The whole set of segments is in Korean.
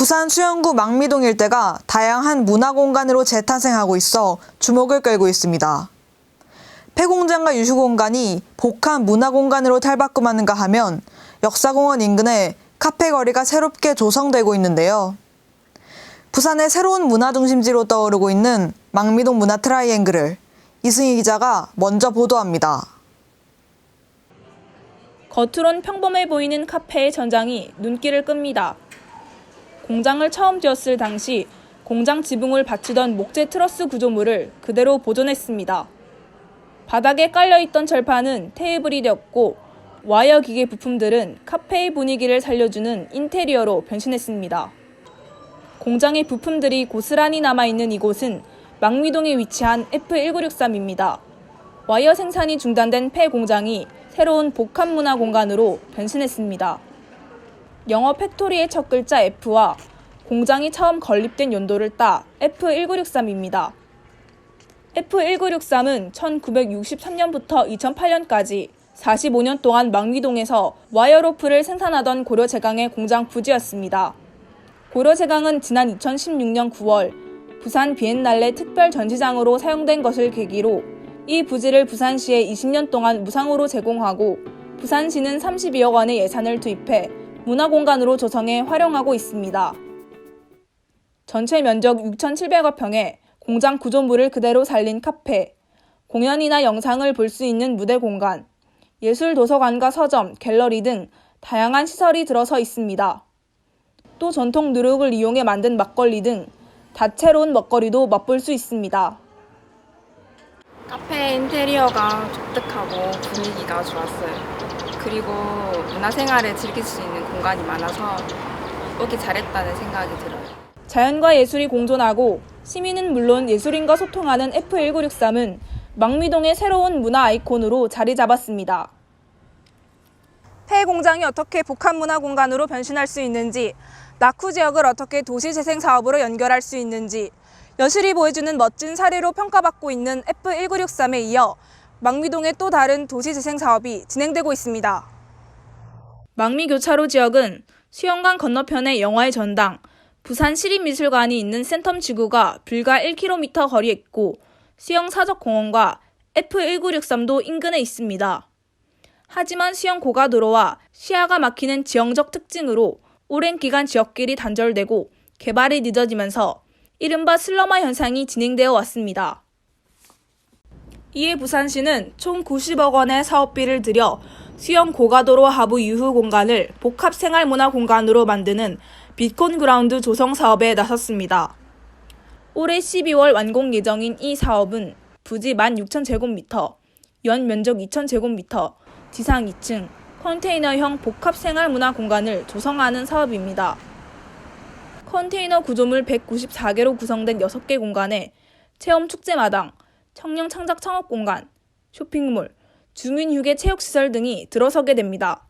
부산 수영구 망미동 일대가 다양한 문화공간으로 재탄생하고 있어 주목을 끌고 있습니다. 폐공장과 유휴공간이 복합 문화공간으로 탈바꿈하는가 하면 역사공원 인근에 카페 거리가 새롭게 조성되고 있는데요. 부산의 새로운 문화중심지로 떠오르고 있는 망미동 문화 트라이앵글을 이승희 기자가 먼저 보도합니다. 겉으론 평범해 보이는 카페의 전장이 눈길을 끕니다. 공장을 처음 지었을 당시 공장 지붕을 받치던 목재 트러스 구조물을 그대로 보존했습니다. 바닥에 깔려있던 철판은 테이블이 되었고 와이어 기계 부품들은 카페의 분위기를 살려주는 인테리어로 변신했습니다. 공장의 부품들이 고스란히 남아있는 이곳은 망미동에 위치한 F1963입니다. 와이어 생산이 중단된 폐 공장이 새로운 복합문화 공간으로 변신했습니다. 영어 팩토리의 첫 글자 F와 공장이 처음 건립된 연도를 따 F1963입니다. F1963은 1963년부터 2008년까지 45년 동안 망미동에서 와이어로프를 생산하던 고려제강의 공장 부지였습니다. 고려제강은 지난 2016년 9월 부산 비엔날레 특별 전시장으로 사용된 것을 계기로 이 부지를 부산시에 20년 동안 무상으로 제공하고 부산시는 32억 원의 예산을 투입해 문화공간으로 조성해 활용하고 있습니다. 전체 면적 6,700여 평에 공장 구조물을 그대로 살린 카페, 공연이나 영상을 볼 수 있는 무대 공간, 예술 도서관과 서점, 갤러리 등 다양한 시설이 들어서 있습니다. 또 전통 누룩을 이용해 만든 막걸리 등 다채로운 먹거리도 맛볼 수 있습니다. 카페 인테리어가 독특하고 분위기가 좋았어요. 그리고 문화생활을 즐길 수 있는 공간이 많아서 오기 잘했다는 생각이 들어요. 자연과 예술이 공존하고 시민은 물론 예술인과 소통하는 F1963은 망미동의 새로운 문화 아이콘으로 자리 잡았습니다. 폐 공장이 어떻게 복합문화 공간으로 변신할 수 있는지, 낙후 지역을 어떻게 도시재생 사업으로 연결할 수 있는지, 여실히 보여주는 멋진 사례로 평가받고 있는 F1963에 이어 망미동의 또 다른 도시재생 사업이 진행되고 있습니다. 망미교차로 지역은 수영강 건너편의 영화의 전당, 부산시립미술관이 있는 센텀 지구가 불과 1km 거리에 있고 수영 사적공원과 F1963도 인근에 있습니다. 하지만 수영 고가도로와 시야가 막히는 지형적 특징으로 오랜 기간 지역길이 단절되고 개발이 늦어지면서 이른바 슬러마 현상이 진행되어 왔습니다. 이에 부산시는 총 90억 원의 사업비를 들여 수영 고가도로 하부 유휴 공간을 복합생활문화공간으로 만드는 비콘그라운드 조성 사업에 나섰습니다. 올해 12월 완공 예정인 이 사업은 부지 16,000제곱미터, 연 면적 2,000제곱미터, 지상 2층, 컨테이너형 복합생활문화공간을 조성하는 사업입니다. 컨테이너 구조물 194개로 구성된 6개 공간에 체험 축제마당, 청년 창작 창업 공간, 쇼핑몰, 주민 휴게 체육시설 등이 들어서게 됩니다.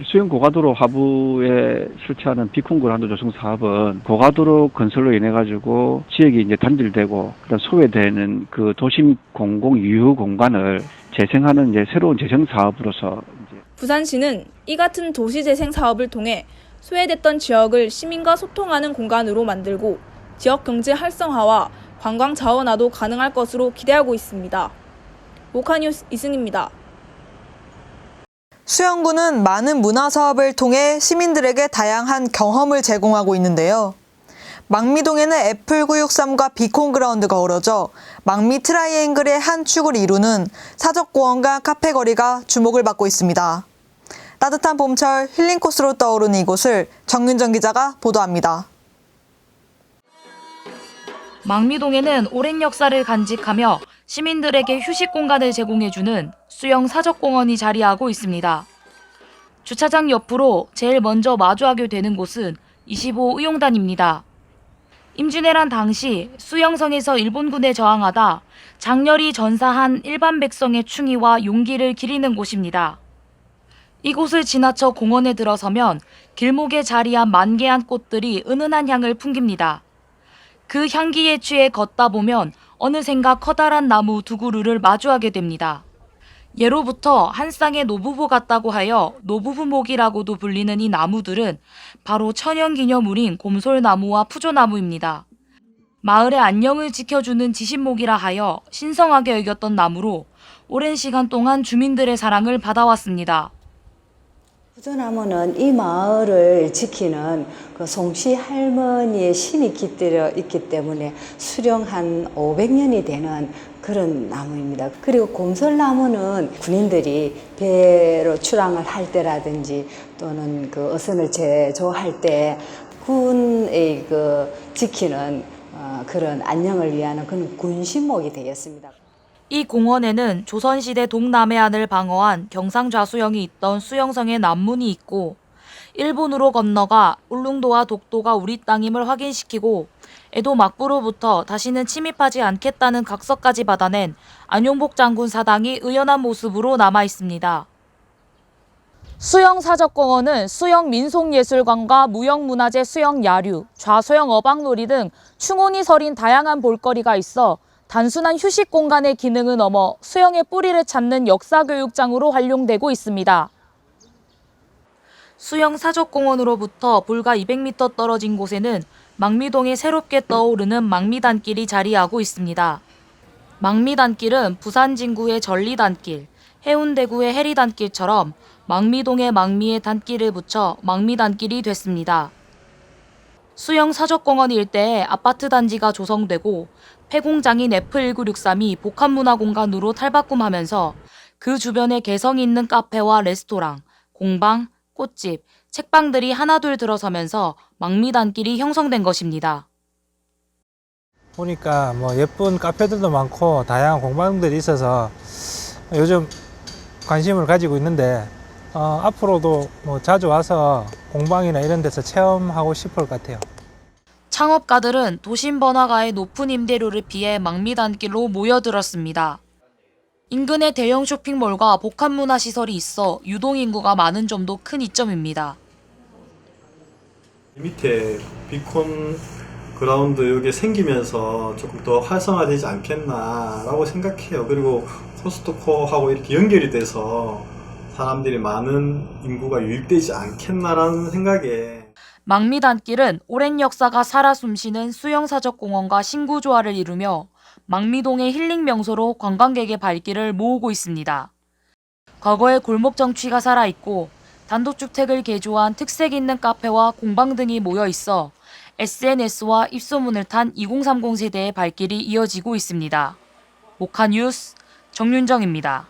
수영 고가도로 하부에 설치하는 비콘그라운드 조성 사업은 고가도로 건설로 인해 가지고 지역이 이제 단절되고 그다음 소외되는 그 도심 공공 유휴 공간을 재생하는 이제 새로운 재생 사업으로서 부산시는 이 같은 도시 재생 사업을 통해 소외됐던 지역을 시민과 소통하는 공간으로 만들고 지역 경제 활성화와 관광 자원화도 가능할 것으로 기대하고 있습니다. 모카뉴스 이승입니다. 수영구는 많은 문화 사업을 통해 시민들에게 다양한 경험을 제공하고 있는데요. 망미동에는 F1963과 비콘그라운드가 어우러져 망미 트라이앵글의 한 축을 이루는 사적공원과 카페 거리가 주목을 받고 있습니다. 따뜻한 봄철 힐링 코스로 떠오르는 이곳을 정윤정 기자가 보도합니다. 망미동에는 오랜 역사를 간직하며 시민들에게 휴식 공간을 제공해주는 수영 사적공원이 자리하고 있습니다. 주차장 옆으로 제일 먼저 마주하게 되는 곳은 25 의용단입니다. 임진왜란 당시 수영성에서 일본군에 저항하다 장렬히 전사한 일반 백성의 충의와 용기를 기리는 곳입니다. 이곳을 지나쳐 공원에 들어서면 길목에 자리한 만개한 꽃들이 은은한 향을 풍깁니다. 그 향기에 취해 걷다 보면 어느샌가 커다란 나무 두 그루를 마주하게 됩니다. 예로부터 한 쌍의 노부부 같다고 하여 노부부목이라고도 불리는 이 나무들은 바로 천연기념물인 곰솔나무와 푸조나무입니다. 마을의 안녕을 지켜주는 지신목이라 하여 신성하게 여겼던 나무로 오랜 시간 동안 주민들의 사랑을 받아왔습니다. 푸조나무는 이 마을을 지키는 그 송씨 할머니의 신이 깃들여 있기 때문에 수령 한 500년이 되는 그런 나무입니다. 그리고 곰솔나무는 군인들이 배로 출항을 할 때라든지 또는 그 어선을 제조할 때 군의 그 지키는 그런 안녕을 위한 그런 군신목이 되겠습니다. 이 공원에는 조선시대 동남해안을 방어한 경상좌수영이 있던 수영성의 남문이 있고 일본으로 건너가 울릉도와 독도가 우리 땅임을 확인시키고 에도 막부로부터 다시는 침입하지 않겠다는 각서까지 받아낸 안용복 장군 사당이 의연한 모습으로 남아 있습니다. 수영사적공원은 수영민속예술관과 무형문화재 수영야류, 좌소형 어박놀이 등 충혼이 서린 다양한 볼거리가 있어 단순한 휴식 공간의 기능을 넘어 수영의 뿌리를 찾는 역사교육장으로 활용되고 있습니다. 수영사적공원으로부터 불과 200m 떨어진 곳에는 망미동에 새롭게 떠오르는 망미단길이 자리하고 있습니다. 망미단길은 부산 진구의 전리단길, 해운대구의 해리단길처럼 망미동의 망미에 단길을 붙여 망미단길이 됐습니다. 수영사적공원 일대에 아파트 단지가 조성되고 폐공장인 F1963이 복합문화공간으로 탈바꿈하면서 그 주변에 개성 있는 카페와 레스토랑, 공방, 꽃집, 책방들이 하나둘 들어서면서 망미단길이 형성된 것입니다. 보니까 뭐 예쁜 카페들도 많고 다양한 공방들이 있어서 요즘 관심을 가지고 있는데 앞으로도 뭐 자주 와서 공방이나 이런 데서 체험하고 싶을 것 같아요. 창업가들은 도심 번화가의 높은 임대료를 피해 망미단길로 모여들었습니다. 인근에 대형 쇼핑몰과 복합문화시설이 있어 유동인구가 많은 점도 큰 이점입니다. 밑에 비콘 그라운드 여기 생기면서 조금 더 활성화되지 않겠나라고 생각해요. 그리고 코스트코하고 이렇게 연결이 돼서 사람들이 많은 인구가 유입되지 않겠나라는 생각에 망미단길은 오랜 역사가 살아 숨쉬는 수영사적공원과 신구조화를 이루며 망미동의 힐링 명소로 관광객의 발길을 모으고 있습니다. 과거의 골목 정취가 살아있고 단독주택을 개조한 특색 있는 카페와 공방 등이 모여 있어 SNS와 입소문을 탄 2030 세대의 발길이 이어지고 있습니다. 모카뉴스 정윤정입니다.